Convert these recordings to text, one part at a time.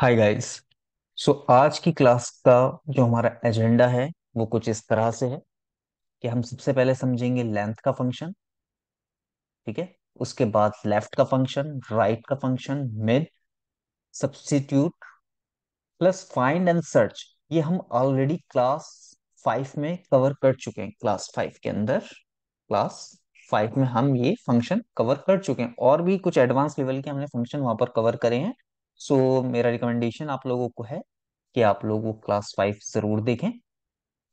Hi guys. सो आज की class का जो हमारा एजेंडा है वो कुछ इस तरह से है कि हम सबसे पहले समझेंगे लेंथ का फंक्शन। ठीक है। उसके बाद लेफ्ट का फंक्शन, राइट का function, mid, substitute plus find and search. ये हम ऑलरेडी क्लास 5 में कवर कर चुके हैं। क्लास 5 में हम ये फंक्शन कवर कर चुके हैं और भी कुछ एडवांस लेवल के हमने फंक्शन वहां पर कवर करे हैं। सो मेरा रिकमेंडेशन आप लोगों को है कि आप लोग वो क्लास 5 जरूर देखें,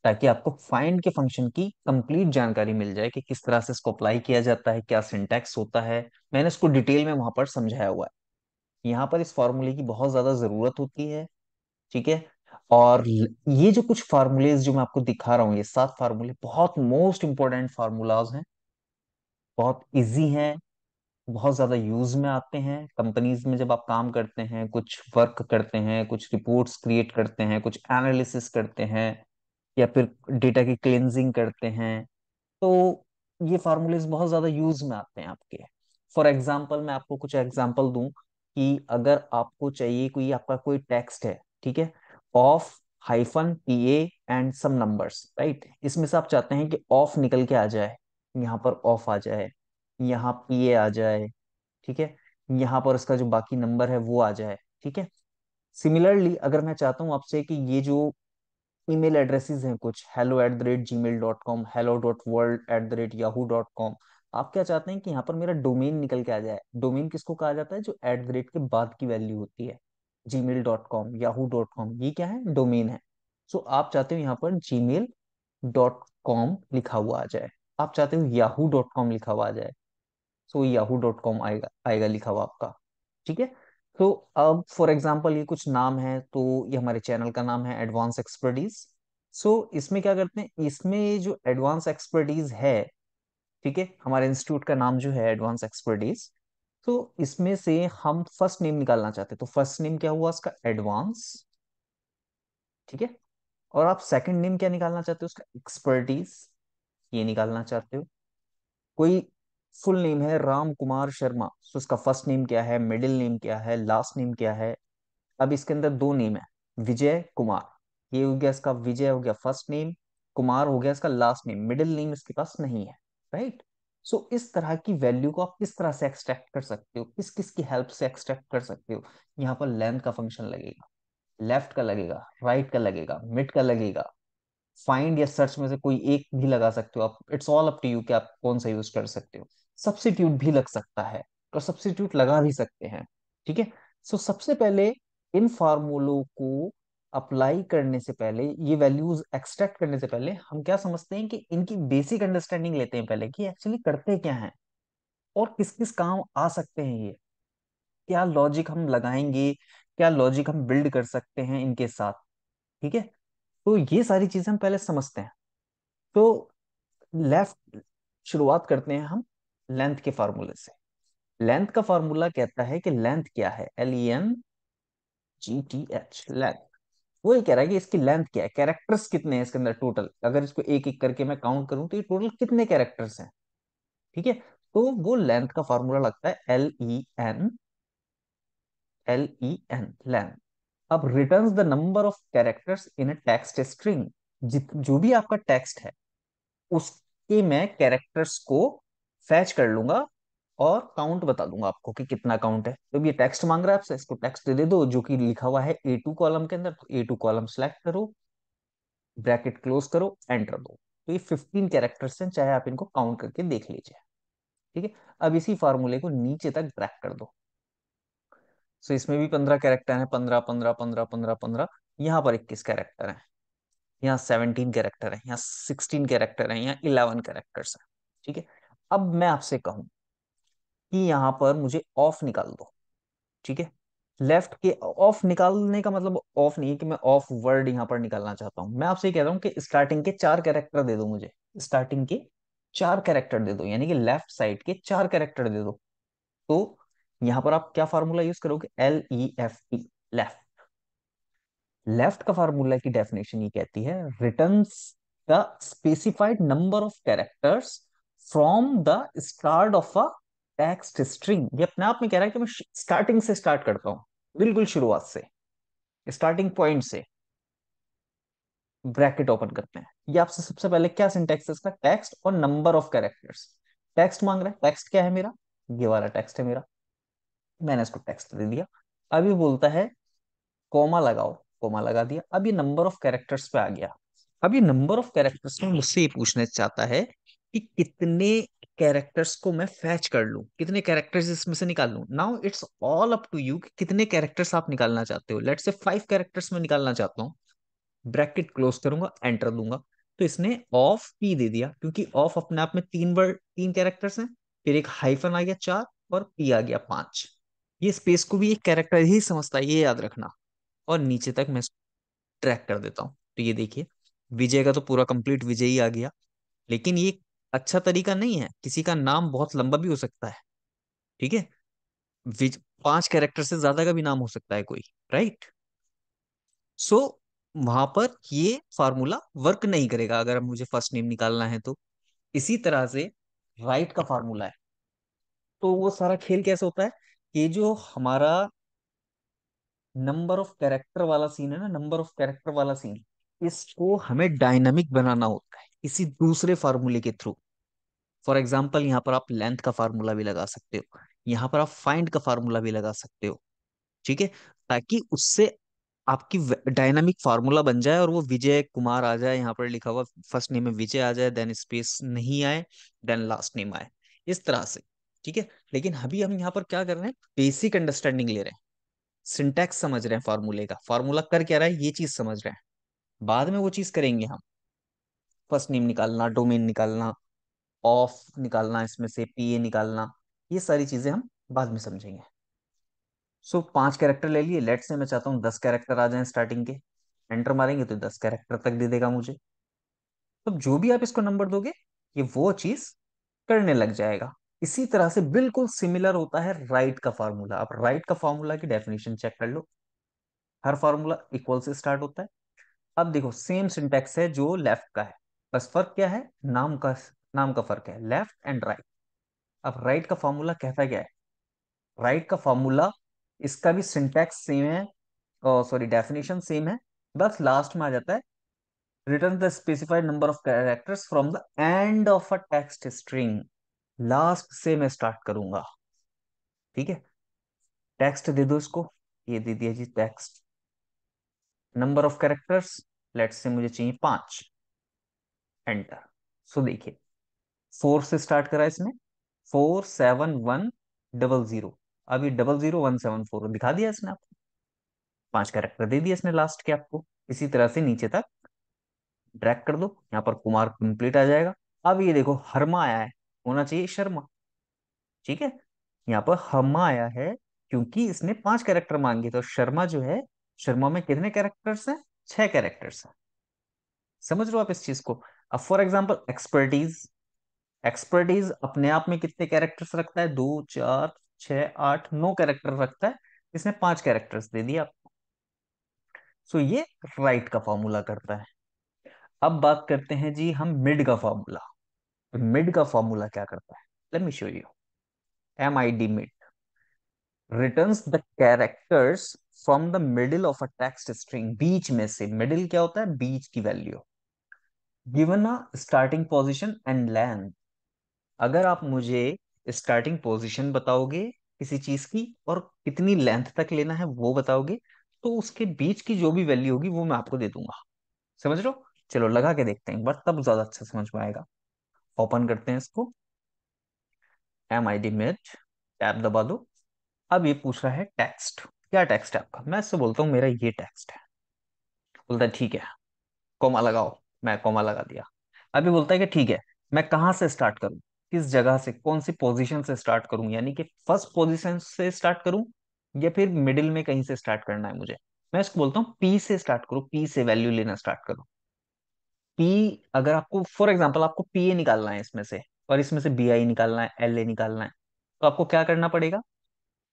ताकि आपको फाइंड के फंक्शन की कंप्लीट जानकारी मिल जाए कि किस तरह से इसको अप्लाई किया जाता है, क्या सिंटैक्स होता है। मैंने इसको डिटेल में वहां पर समझाया हुआ है। यहाँ पर इस फॉर्मूले की बहुत ज्यादा जरूरत होती है। ठीक है। और ये जो कुछ फार्मूलेज जो मैं आपको दिखा रहा हूँ, ये 7 फार्मूले बहुत मोस्ट इंपॉर्टेंट फार्मूलाज हैं, बहुत इजी हैं, बहुत ज्यादा यूज में आते हैं कंपनीज में। जब आप काम करते हैं, कुछ वर्क करते हैं, कुछ रिपोर्ट्स क्रिएट करते हैं, कुछ एनालिसिस करते हैं, या फिर डेटा की क्लेंजिंग करते हैं, तो ये फार्मूलेज बहुत ज्यादा यूज में आते हैं आपके। फॉर एग्जाम्पल मैं आपको कुछ एग्जाम्पल दूं कि अगर आपको चाहिए, कोई आपका कोई टेक्स्ट है, ठीक है, of hyphen PA and some numbers, right. इसमें से आप चाहते हैं कि ऑफ निकल के आ जाए, यहाँ पर ऑफ आ जाए, यहाँ पीए आ जाए, ठीक है, यहाँ पर इसका जो बाकी नंबर है वो आ जाए। ठीक है। सिमिलरली अगर मैं चाहता हूँ आपसे कि ये जो ईमेल एड्रेसेस हैं कुछ, hello@gmail.com, hello.world@yahoo.com, आप क्या चाहते हैं कि यहाँ पर मेरा डोमेन निकल के आ जाए। डोमेन किसको कहा जाता है? जो एट द रेट के बाद की वैल्यू होती है। gmail.com, yahoo.com, ये क्या है? डोमेन है। सो आप चाहते हो यहाँ पर gmail.com लिखा हुआ आ जाए, आप चाहते हो yahoo.com लिखा हुआ आ जाए, सो yahoo.com आएगा आएगा लिखा हुआ आपका। ठीक है। तो अब फॉर एग्जांपल ये कुछ नाम है, तो ये हमारे चैनल का नाम है एडवांस एक्सपर्टीज। सो इसमें क्या करते हैं, इसमें ये जो एडवांस एक्सपर्टीज है, ठीक है, हमारे इंस्टीट्यूट का नाम जो है एडवांस एक्सपर्टीज। तो इसमें से हम फर्स्ट नेम निकालना चाहते हैं, तो फर्स्ट नेम क्या हुआ उसका? एडवांस। ठीक है। और आप सेकंड नेम क्या निकालना चाहते हो उसका? एक्सपर्टीज, ये निकालना चाहते हो। कोई फुल नेम है राम कुमार शर्मा, तो उसका फर्स्ट नेम क्या है, मिडिल नेम क्या है, लास्ट नेम क्या है? अब इसके अंदर दो नेम है, विजय कुमार, ये हो गया इसका, विजय हो गया फर्स्ट नेम, कुमार हो गया इसका लास्ट नेम, मिडिल नेम इसके पास नहीं है, राइट। सो इस तरह की वैल्यू को आप किस तरह से एक्सट्रैक्ट कर सकते हो, किस किस की हेल्प से एक्सट्रैक्ट कर सकते हो? यहाँ पर लेंथ का फंक्शन लगेगा, लेफ्ट का लगेगा, राइट का लगेगा, मिड का लगेगा, फाइंड या सर्च में से कोई एक भी लगा सकते हो आप। It's all up to you कि आप कौन सा यूज कर सकते हो। सब्स्टिट्यूट भी लग सकता है, और सब्स्टिट्यूट लगा भी सकते हैं। ठीक है। सो सबसे पहले इन फार्मूलों को अप्लाई करने से पहले, ये वैल्यूज एक्सट्रैक्ट करने से पहले, हम क्या समझते हैं कि इनकी बेसिक अंडरस्टैंडिंग लेते हैं पहले, कि एक्चुअली करते क्या हैं और किस किस काम आ सकते हैं ये, क्या लॉजिक हम लगाएंगे, क्या लॉजिक हम बिल्ड कर सकते हैं इनके साथ। ठीक है। तो ये सारी चीजें हम पहले समझते हैं। तो लेफ्ट शुरुआत करते हैं हम लेंथ के फार्मूले से। लेंथ का फार्मूला कहता है कि लेंथ क्या है, LENGTH, लेंथ। वो ये कह रहा है कि इसकी लेंथ क्या है, कैरेक्टर्स कितने हैं इसके अंदर टोटल, अगर इसको एक एक करके मैं काउंट करूं तो ये टोटल कितने कैरेक्टर्स हैं। ठीक है। तो वो लेंथ का फार्मूला लगता है L E N, लेंथ। अब returns the number of characters in a text string, जो भी आपका टेक्स्ट है उसके मैं कैरेक्टर्स को फैच कर लूंगा और काउंट बता दूंगा आपको कि कितना काउंट है। तो ये टेक्स्ट मांग रहा है आपसे, इसको टेक्स्ट दे दो जो कि लिखा हुआ है A2 कॉलम के अंदर, तो A2 कॉलम सेलेक्ट करो, ब्रैकेट क्लोज करो, एंटर दो। तो ये 15 कैरेक्टर्स हैं, चाहे आप इनको काउंट करके देख लीजिए। ठीक है। अब इसी फार्मूले को नीचे तक ड्रैग कर दो। सो इसमें भी 15 कैरेक्टर हैं, 15 15 15 15 15। यहाँ पर 21 कैरेक्टर हैं, यहाँ 17 कैरेक्टर है, यहाँ 16 कैरेक्टर है, यहाँ 11 कैरेक्टर्स है। ठीक है। अब मैं आपसे कहूं कि यहाँ पर मुझे ऑफ निकाल दो। ठीक है। लेफ्ट के ऑफ निकालने का मतलब ऑफ नहीं है कि मैं ऑफ वर्ड यहाँ पर निकालना चाहता हूँ। मैं आपसे कह रहा हूँ कि स्टार्टिंग के 4 कैरेक्टर दे दो मुझे, स्टार्टिंग के 4 कैरेक्टर दे दो, यानी कि लेफ्ट साइड के 4 कैरेक्टर दे दो। तो यहाँ पर आप क्या फार्मूला यूज करोगे? LEFT, left. लेफ्ट का फार्मूला की डेफिनेशन ये कहती है, returns the specified number of characters from the start of a text string. ये अपने आप में कह रहा है कि मैं स्टार्टिंग से स्टार्ट करता हूं, बिल्कुल शुरुआत से। स्टार्टिंग पॉइंट से ब्रैकेट ओपन करते हैं। ये आपसे सबसे पहले क्या सिंटेक्स है इसका, टेक्स्ट और नंबर ऑफ कैरेक्टर्स। टेक्स्ट मांग रहा है, टेक्स्ट क्या है मेरा, ये वाला टेक्स्ट है मेरा, मैंने इसको टेक्स्ट दे दिया। अभी बोलता है कोमा लगाओ, कोमा लगा दिया। अब ये नंबर ऑफ कैरेक्टर्स पे आ गया। अब ये नंबर ऑफ कैरेक्टर्स में मुझसे ये पूछना चाहता है कि कितने कैरेक्टर्स को मैं फैच कर लूं, कितने कैरेक्टर्स इसमें से निकाल लूं। Now it's all up to you कि कितने कैरेक्टर्स आप निकालना चाहते हो। लेट्स से 5 कैरेक्टर्स में निकालना चाहता हूँ, ब्रैकेट क्लोज करूंगा, एंटर दूंगा। तो इसने ऑफ पी दे दिया, क्योंकि ऑफ अपने आप में 3 वर्ड, 3 कैरेक्टर्स हैं। फिर एक हाइफन आ गया 4, और पी आ गया 5। ये स्पेस को भी एक कैरेक्टर ही समझता है, ये याद रखना। और नीचे तक मैं ट्रैक कर देता हूँ। तो ये देखिए, विजय का तो पूरा कंप्लीट विजय ही आ गया। लेकिन ये अच्छा तरीका नहीं है, किसी का नाम बहुत लंबा भी हो सकता है। ठीक है, 5 कैरेक्टर से ज्यादा का भी नाम हो सकता है कोई, राइट। सो वहां पर ये फार्मूला वर्क नहीं करेगा अगर मुझे फर्स्ट नेम निकालना है तो। इसी तरह से राइट का फार्मूला है। तो वो सारा खेल कैसे होता है, ये जो हमारा नंबर ऑफ कैरेक्टर वाला सीन है ना, नंबर ऑफ कैरेक्टर वाला सीन, इसको हमें डायनामिक बनाना होता है किसी दूसरे फार्मूले के थ्रू। फॉर एग्जाम्पल, यहाँ पर आप लेंथ का फार्मूला भी लगा सकते हो, यहाँ पर आप फाइंड का फार्मूला भी लगा सकते हो। ठीक है, ताकि उससे आपकी डायनामिक फार्मूला बन जाए और वो विजय कुमार आ जाए, यहाँ पर लिखा हुआ फर्स्ट नेम में विजय आ जाए, देन स्पेस नहीं आए, देन लास्ट नेम आए, इस तरह से। ठीक है, लेकिन अभी हम यहाँ पर क्या कर रहे हैं, बेसिक अंडरस्टैंडिंग ले रहे हैं, सिंटैक्स समझ रहे हैं फार्मूले का, फार्मूला कर क्या रहा है ये चीज समझ रहे हैं। बाद में वो चीज करेंगे हम, फर्स्ट नेम निकालना, डोमेन निकालना, ऑफ निकालना, इसमें से पीए निकालना, ये सारी चीजें हम बाद में समझेंगे। सो 5 कैरेक्टर ले लिए, लेट से मैं चाहता हूँ 10 कैरेक्टर आ जाएं स्टार्टिंग के। एंटर मारेंगे तो 10 कैरेक्टर तक दे देगा मुझे। तो जो भी आप इसको नंबर दोगे, ये वो चीज करने लग जाएगा। इसी तरह से बिल्कुल सिमिलर होता है राइट का फार्मूला। आप राइट का फार्मूला की डेफिनेशन चेक कर लो, हर फार्मूला इक्वल से स्टार्ट होता है। अब देखो, सेम सिंटेक्स है जो लेफ्ट का है, बस फर्क क्या है, नाम का फर्क है, लेफ्ट एंड राइट। अब राइट का फॉर्मूला कहता क्या है, राइट का फॉर्मूला, इसका भी सिंटैक्स सेम है, सॉरी डेफिनेशन सेम है, बस लास्ट में आ जाता है return the specified number of characters from the end of a text string. Last से मैं स्टार्ट करूंगा। ठीक है, टेक्स्ट दे दो इसको, ये दे दिया जी text. Number of characters, let's say मुझे चाहिए 5, एंटर। सो देखिए, 4 से स्टार्ट करा इसने, 47100। अभी 00174 दिखा दिया इसने आपको, 5 कैरेक्टर दे दिया इसने लास्ट के आपको। इसी तरह से नीचे तक ड्रैग कर दो, यहाँ पर कुमार कंप्लीट आ जाएगा। अब ये देखो, हर्मा आया है, होना चाहिए शर्मा। ठीक है, यहाँ पर हर्मा आया है क्योंकि इसने 5 कैरेक्टर मांगे, तो शर्मा जो है, शर्मा में कितने कैरेक्टर्स हैं, 6 कैरेक्टर्स हैं। समझ रहे हो आप इस चीज को। अब फॉर एग्जाम्पल एक्सपर्टीज, एक्सपर्टीज अपने आप में कितने कैरेक्टर्स रखता है, 2 4 6 8 9 कैरेक्टर रखता है। इसने 5 कैरेक्टर्स दे दिया। सो ये राइट का फॉर्मूला करता है। अब बात करते हैं जी हम मिड का फॉर्मूला। मिड का फॉर्मूला क्या करता है, let me show you. M I D mid returns the characters from the middle of a text string. बीच में से, मिडिल क्या होता है, बीच की value, given a starting position and length. अगर आप मुझे स्टार्टिंग पोजीशन बताओगे किसी चीज की, और कितनी लेंथ तक लेना है वो बताओगे, तो उसके बीच की जो भी वैल्यू होगी वो मैं आपको दे दूंगा। समझ रहे हो, चलो लगा के देखते हैं एक बार, तब ज्यादा अच्छा समझ में आएगा। ओपन करते हैं इसको, M I D mid, tab दबा दो। अब ये पूछ रहा है टेक्स्ट, क्या टेक्स्ट है आपका। मैं इससे बोलता हूँ मेरा ये टेक्स्ट है। बोलता है ठीक है, कॉमा लगाओ। मैं कॉमा लगा दिया। अभी बोलता है कि ठीक है, मैं कहाँ से स्टार्ट करूं, किस जगह से, कौन सी पोजीशन से स्टार्ट करूं, यानी कि फर्स्ट पोजीशन से स्टार्ट करूं या फिर मिडिल में कहीं से स्टार्ट करना है मुझे। मैं इसको बोलता हूँ पी से स्टार्ट करो, पी से वैल्यू लेना स्टार्ट करो। पी, अगर आपको फॉर एग्जाम्पल आपको पी ए निकालना है इसमें से, और इसमें से बी आई निकालना है, एल ए निकालना है, तो आपको क्या करना पड़ेगा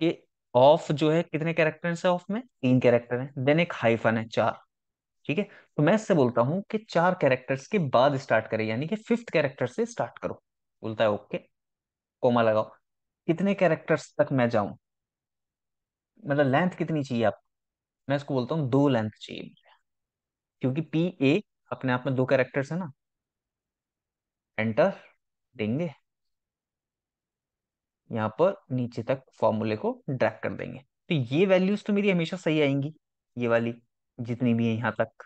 कि ऑफ जो है, कितने कैरेक्टर है ऑफ में, 3 कैरेक्टर है, देन एक हाइफन है 4। ठीक है, तो मैं इससे बोलता हूँ कि 4 कैरेक्टर्स के बाद स्टार्ट करें, यानी कि 5th कैरेक्टर से स्टार्ट करो। बोलता है ओके, कोमा लगाओ। कितने कैरेक्टर्स तक मैं जाऊं, मतलब लेंथ कितनी चाहिए आप, मैं इसको बोलता हूँ दो लेंथ चाहिए मुझे, क्योंकि पी ए अपने आप में दो कैरेक्टर्स है ना। एंटर देंगे, यहाँ पर नीचे तक फॉर्मूले को ड्रैग कर देंगे, तो ये वैल्यूज तो मेरी हमेशा सही आएंगी, ये वाली जितनी भी है यहाँ तक।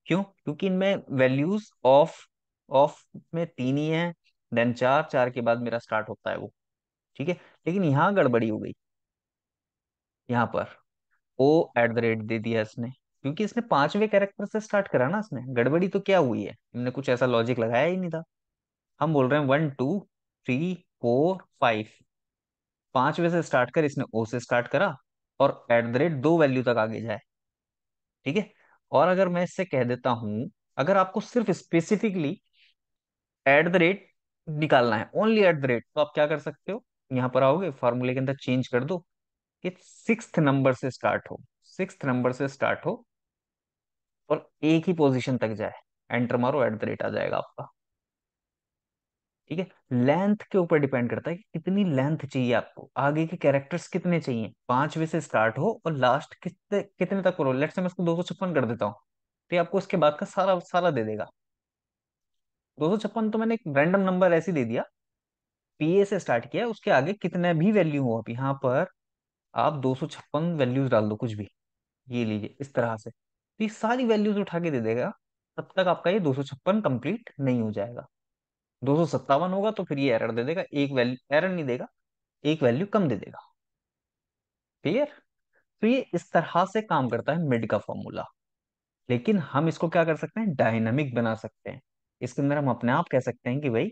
क्यों? क्योंकि इनमें वैल्यूज ऑफ ऑफ में तीन ही है, देन चार, चार के बाद मेरा स्टार्ट होता है वो। ठीक है। लेकिन यहाँ गड़बड़ी हो गई, यहाँ पर ओ एट द रेट दे दिया इसने, क्योंकि इसने पांचवे कैरेक्टर से स्टार्ट करा ना इसने। गड़बड़ी तो क्या हुई है, इनने कुछ ऐसा लॉजिक लगाया ही नहीं था। हम बोल रहे हैं 1 2 3 4 5, पांचवे से स्टार्ट कर, इसने ओ से स्टार्ट करा और एट द रेट दो वैल्यू तक आगे जाए। ठीक है। और अगर मैं इससे कह देता हूं, अगर आपको सिर्फ स्पेसिफिकली एट द रेट निकालना है, ओनली एट द रेट, तो आप क्या कर सकते हो, यहां पर आओगे फॉर्मूले के अंदर चेंज कर दो कि सिक्स्थ नंबर से स्टार्ट हो, सिक्स्थ नंबर से स्टार्ट हो और एक ही पोजीशन तक जाए। एंटर मारो, एट द रेट आ जाएगा आपका। ठीक है। लेंथ के ऊपर डिपेंड करता है कि कितनी लेंथ चाहिए आपको, आगे के कैरेक्टर्स कितने चाहिए। पांचवे से स्टार्ट हो और लास्ट कितने कितने तक करो, लेट्स से मैं इसको 256 कर देता हूँ, तो ये आपको इसके बाद का सारा सारा दे देगा। 256 तो मैंने एक रैंडम नंबर ऐसे ही दे दिया, पीए से स्टार्ट किया, उसके आगे कितने भी वैल्यू हो, अब यहाँ पर आप 256 वैल्यूज डाल दो कुछ भी, ये लीजिए इस तरह से, तो ये सारी वैल्यूज उठा के दे देगा। तब तक आपका ये 256 कंप्लीट नहीं हो जाएगा। 257 होगा तो फिर ये एरर दे देगा, एक वैल्यू एरर नहीं देगा, एक वैल्यू कम दे देगा। क्लियर? तो ये इस तरह से काम करता है मिड का फॉर्मूला। लेकिन हम इसको क्या कर सकते हैं, डायनामिक बना सकते हैं। इसके अंदर हम अपने आप कह सकते हैं कि भाई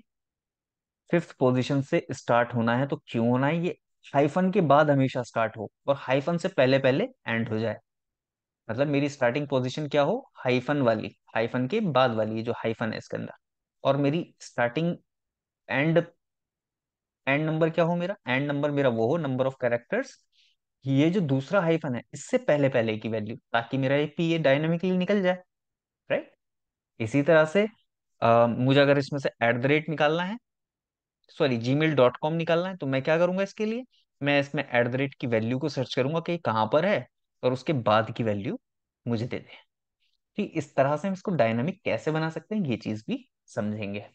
फिफ्थ पोजीशन से स्टार्ट होना है तो क्यों होना है, ये हाइफन के बाद हमेशा स्टार्ट हो और हाइफन से पहले पहले एंड हो जाए। मतलब मेरी स्टार्टिंग पोजीशन क्या हो, हाइफन वाली, हाइफन के बाद वाली, ये जो हाइफन है इसके अंदर। और मेरी स्टार्टिंग एंड एंड नंबर क्या हो, मेरा एंड नंबर मेरा वो हो, नंबर ऑफ कैरेक्टर्स, ये जो दूसरा हाइफन है इससे पहले पहले की वैल्यू, ताकि मेरा ये डायनामिकली निकल जाए। राइट। इसी तरह से मुझे अगर इसमें से एट द रेट निकालना है, सॉरी gmail.com निकालना है, तो मैं क्या करूंगा इसके लिए, मैं इसमें एट द रेट की वैल्यू को सर्च करूंगा कि कहाँ पर है, और उसके बाद की वैल्यू मुझे दे दे। ठीक इस तरह से हम इसको डायनामिक कैसे बना सकते हैं, ये चीज भी समझेंगे।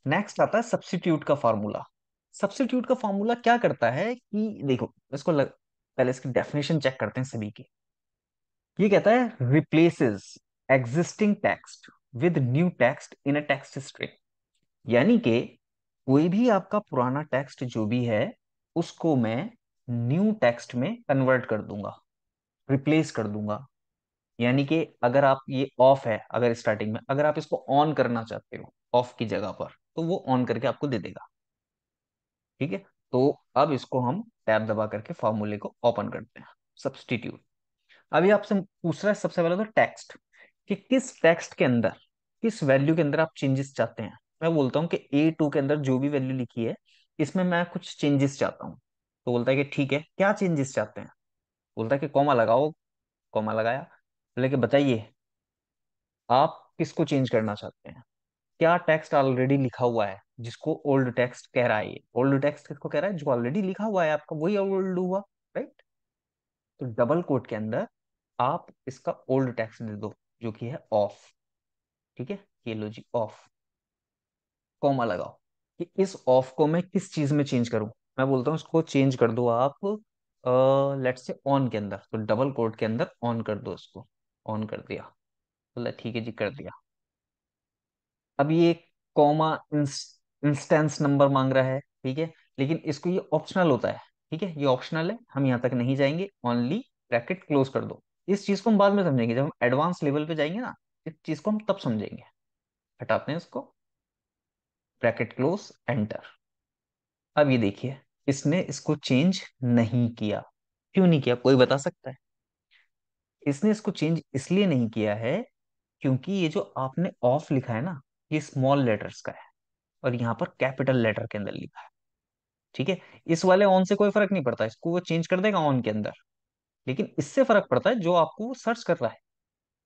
नेक्स्ट आता है सब्स्टिट्यूट का फॉर्मूला। सब्स्टिट्यूट का फॉर्मूला क्या करता है कि देखो पहले इसकी डेफिनेशन चेक करते हैं सभी की। ये कहता है replaces existing text with new text in a text string. यानी कि कोई भी आपका पुराना टेक्स्ट जो भी है, उसको मैं न्यू टेक्स्ट में कन्वर्ट कर दूंगा, रिप्लेस कर दूंगा। यानी कि अगर आप ये ऑफ है, अगर स्टार्टिंग में अगर आप इसको ऑन करना चाहते हो ऑफ की जगह पर, तो वो ऑन करके आपको दे देगा। ठीक है। तो अब इसको हम टैब दबा करके फॉर्मूले को ओपन करते हैं, सब्स्टिट्यूट। अभी आपसे पूछ रहा है सबसे पहले तो टेक्स्ट, कि किस टेक्स्ट के अंदर, किस वैल्यू के अंदर आप चेंजेस चाहते हैं। मैं बोलता हूँ कि A2 के अंदर जो भी वैल्यू लिखी है, इसमें मैं कुछ चेंजेस चाहता हूँ। तो बोलता है कि ठीक है, क्या चेंजेस चाहते हैं। बोलता है कि कॉमा लगाओ, कॉमा लगाया। बोले कि बताइए आप किसको चेंज करना चाहते हैं, क्या टेक्स्ट ऑलरेडी लिखा हुआ है जिसको ओल्ड टेक्स्ट कह रहा है। ये ओल्ड टेक्स्ट किसको कह रहा है, जो ऑलरेडी लिखा हुआ है आपका, वही ओल्ड हुआ। राइट। तो डबल कोट के अंदर आप इसका ओल्ड टेक्स्ट दे दो, जो कि है ऑफ। ठीक है। ये लो जी ऑफ, कॉमा लगाओ कि इस ऑफ को मैं किस चीज में चेंज करूं। मैं बोलता हूं इसको चेंज कर दो आप लेट्स से ऑन के अंदर, तो डबल कोट के अंदर ऑन कर दो इसको। ऑन कर दिया, बोला ठीक है जी कर दिया। अब ये कॉमा इंस्टेंस नंबर मांग रहा है। ठीक है। लेकिन इसको ये ऑप्शनल होता है। ठीक है, ये ऑप्शनल है, हम यहाँ तक नहीं जाएंगे, ओनली ब्रैकेट क्लोज कर दो। इस चीज को हम बाद में समझेंगे, जब हम एडवांस लेवल पे जाएंगे ना, इस चीज को हम तब समझेंगे। हटाते हैं इसको, ब्रैकेट क्लोज, एंटर। अब ये देखिए, इसने इसको चेंज नहीं किया। क्यों नहीं किया, कोई बता सकता है? इसने इसको चेंज इसलिए नहीं किया है क्योंकि ये जो आपने ऑफ लिखा है ना, ये स्मॉल लेटर्स का है, और यहाँ पर कैपिटल लेटर के अंदर लिखा है। ठीक है। इस वाले ऑन से कोई फर्क नहीं पड़ता, इसको वो चेंज कर देगा ऑन के अंदर। लेकिन इससे फर्क पड़ता है जो आपको वो सर्च कर रहा है।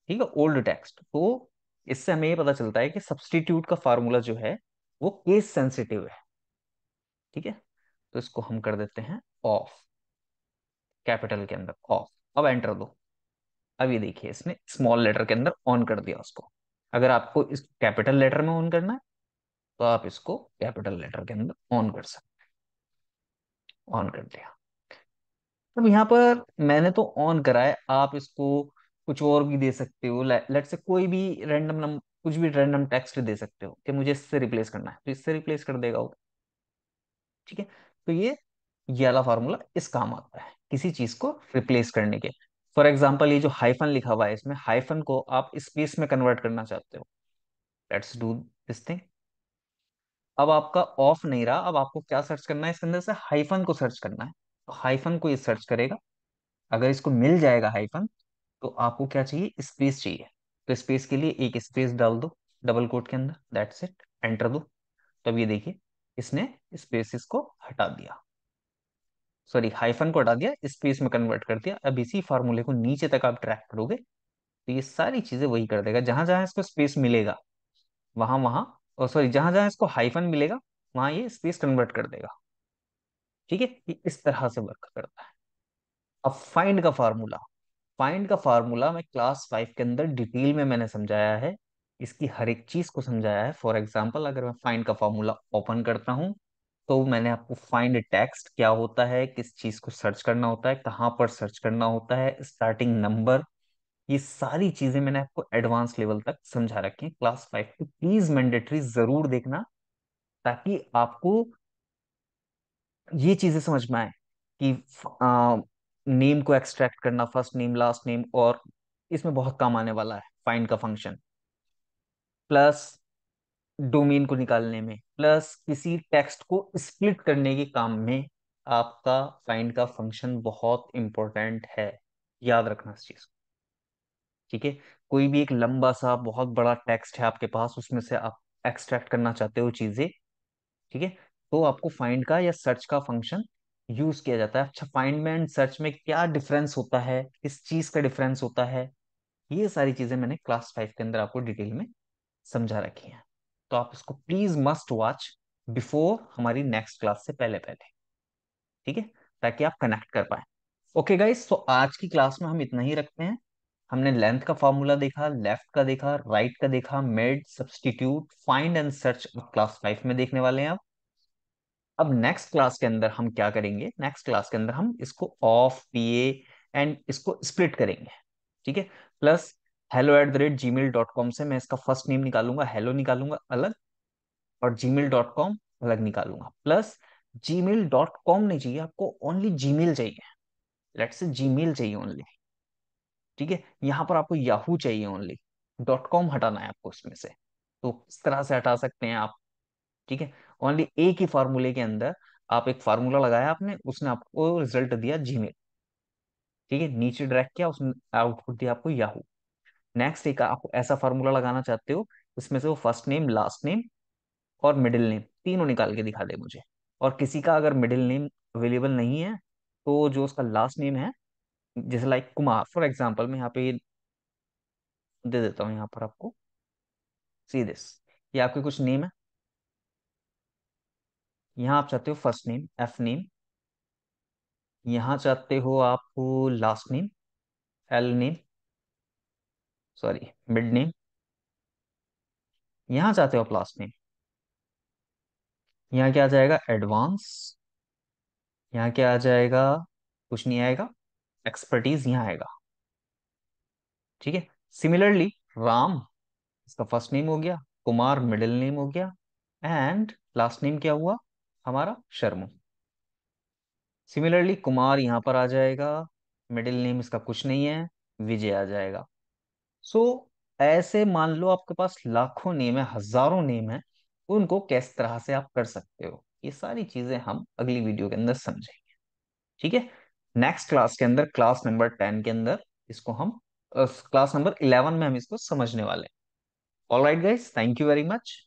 ठीक है, ओल्ड टेक्स्ट। तो इससे हमें ये पता चलता है कि सब्स्टिट्यूट का फार्मूला जो है वो केस सेंसिटिव है। ठीक है। तो इसको हम कर देते हैं ऑफ, कैपिटल के अंदर ऑफ। अब एंटर दो। अब ये देखिए, इसने स्मॉल लेटर के अंदर ऑन कर दिया उसको। अगर आपको इस कैपिटल लेटर में ऑन करना है तो आप इसको कैपिटल लेटर के अंदर ऑन कर सकते हैं। ऑन कर दिया। अब यहाँ पर मैंने तो ऑन करा है, आप इसको कुछ और भी दे सकते हो। लेट से कोई भी रैंडम नंबर, कुछ भी रैंडम टेक्स्ट दे सकते हो कि मुझे इससे रिप्लेस करना है, तो इससे रिप्लेस कर देगा वो। ठीक है। तो ये वाला फार्मूला इस काम आता है किसी चीज को रिप्लेस करने के। फॉर एग्जाम्पल, ये जो हाइफन लिखा हुआ है, इसमें हाइफन को आप स्पेस में कन्वर्ट करना चाहते हो। Let's do this thing. अब आपका ऑफ नहीं रहा, अब आपको क्या सर्च करना है, इसके अंदर से हाइफन को सर्च करना है। तो हाइफन को ये सर्च करेगा। अगर इसको मिल जाएगा हाइफन, तो आपको क्या चाहिए, स्पेस चाहिए। तो स्पेस के लिए एक स्पेस डाल दो डबल कोट के अंदर, दैट्स इट, एंटर दो। तब ये देखिए, इसने स्पेसिस को हटा दिया, सॉरी हाइफन को हटा दिया, स्पेस में कन्वर्ट कर दिया। अब इसी फार्मूले को नीचे तक आप ट्रैक करोगे तो ये सारी चीजें वही कर देगा। जहां जहां इसको स्पेस मिलेगा वहां वहां, और सॉरी जहां जहां इसको हाइफन मिलेगा वहां ये स्पेस कन्वर्ट कर देगा। ठीक है, ये इस तरह से वर्क करता है। अब फाइंड का फार्मूला। फाइंड का फार्मूला मैं क्लास 5 के अंदर डिटेल में मैंने समझाया है, इसकी हर एक चीज को समझाया है। फॉर एग्जाम्पल, अगर मैं फाइंड का फार्मूला ओपन करता हूं तो मैंने आपको फाइंड टेक्स्ट क्या होता है, किस चीज को सर्च करना होता है, कहाँ पर सर्च करना होता है, स्टार्टिंग नंबर, ये सारी चीजें मैंने आपको एडवांस लेवल तक समझा रखी है। क्लास 5 को प्लीज मैंडेटरी जरूर देखना, ताकि आपको ये चीजें समझ में आए कि नेम को एक्सट्रैक्ट करना, फर्स्ट नेम लास्ट नेम, और इसमें बहुत काम आने वाला है फाइंड का फंक्शन, प्लस डोमेन को निकालने में, प्लस किसी टेक्स्ट को स्प्लिट करने के काम में आपका फाइंड का फंक्शन बहुत इंपॉर्टेंट है। याद रखना इस चीज को। ठीक है। कोई भी एक लंबा सा बहुत बड़ा टेक्स्ट है आपके पास, उसमें से आप एक्सट्रैक्ट करना चाहते हो चीजें, ठीक है, तो आपको फाइंड का या सर्च का फंक्शन यूज किया जाता है। अच्छा, फाइंड में एंड सर्च में क्या डिफरेंस होता है, किस चीज का डिफरेंस होता है, ये सारी चीजें मैंने क्लास 5 के अंदर आपको डिटेल में समझा रखी हैं। तो आप इसको प्लीज मस्ट वॉच बिफोर हमारी नेक्स्ट क्लास से पहले पहले। ठीक है, ताकि आप कनेक्ट कर पाए। ओके गाइस, तो आज की क्लास में हम इतना ही रखते हैं। हमने लेंथ का फॉर्मूला देखा, लेफ्ट का देखा, राइट का देखा, made, substitute, find and search class 5 में देखने वाले हैं। अब नेक्स्ट क्लास के अंदर हम क्या करेंगे, नेक्स्ट क्लास के अंदर हम इसको ऑफ, पीए एंड इसको स्प्लिट करेंगे। ठीक है। प्लस hello@gmail.com से मैं इसका फर्स्ट नेम निकालूंगा, हेलो निकालूंगा अलग, और gmail.com अलग निकालूंगा। प्लस gmail.com नहीं चाहिए आपको, ओनली जीमेल चाहिए। लेट्स से जीमेल चाहिए ओनली। ठीक है। यहाँ पर आपको याहू चाहिए ओनली, डॉट कॉम हटाना है आपको इसमें से। तो इस तरह से हटा सकते हैं आप। ठीक है। ओनली एक ही फार्मूले के अंदर आप एक फार्मूला लगाया आपने, उसने आपको रिजल्ट दिया जीमेल। ठीक है, नीचे ड्रैग किया, उसने आउटपुट दिया आपको याहू। नेक्स्ट एक आप ऐसा फार्मूला लगाना चाहते हो इसमें से वो फर्स्ट नेम, लास्ट नेम और मिडिल नेम तीनों निकाल के दिखा दे मुझे। और किसी का अगर मिडिल नेम अवेलेबल नहीं है, तो जो उसका लास्ट नेम है, जैसे लाइक कुमार फॉर एग्जाम्पल, मैं यहाँ पे दे देता हूँ यहाँ पर आपको, सी दिस, ये आपके कुछ नेम है। यहाँ आप चाहते हो फर्स्ट नेम, एफ नेम। यहाँ चाहते हो आप last name, L name, sorry mid name. यहाँ चाहते हो आप लास्ट नेम। यहाँ क्या आ जाएगा, एडवांस। यहाँ क्या आ जाएगा, कुछ नहीं आएगा, एक्सपर्टीज यहाँ आएगा। ठीक है। सिमिलरली राम, इसका फर्स्ट नेम हो गया, कुमार मिडिल नेम हो गया, एंड लास्ट नेम क्या हुआ हमारा, शर्मा। सिमिलरली कुमार यहाँ पर आ जाएगा, मिडिल नेम इसका कुछ नहीं है, विजय आ जाएगा। सो ऐसे मान लो आपके पास लाखों नेम है, हजारों नेम है, उनको किस तरह से आप कर सकते हो, ये सारी चीजें हम अगली वीडियो के अंदर समझेंगे। ठीक है। नेक्स्ट क्लास के अंदर, क्लास नंबर 10 के अंदर इसको हम, क्लास नंबर 11 में हम इसको समझने वाले हैं। All right guys, thank you very much.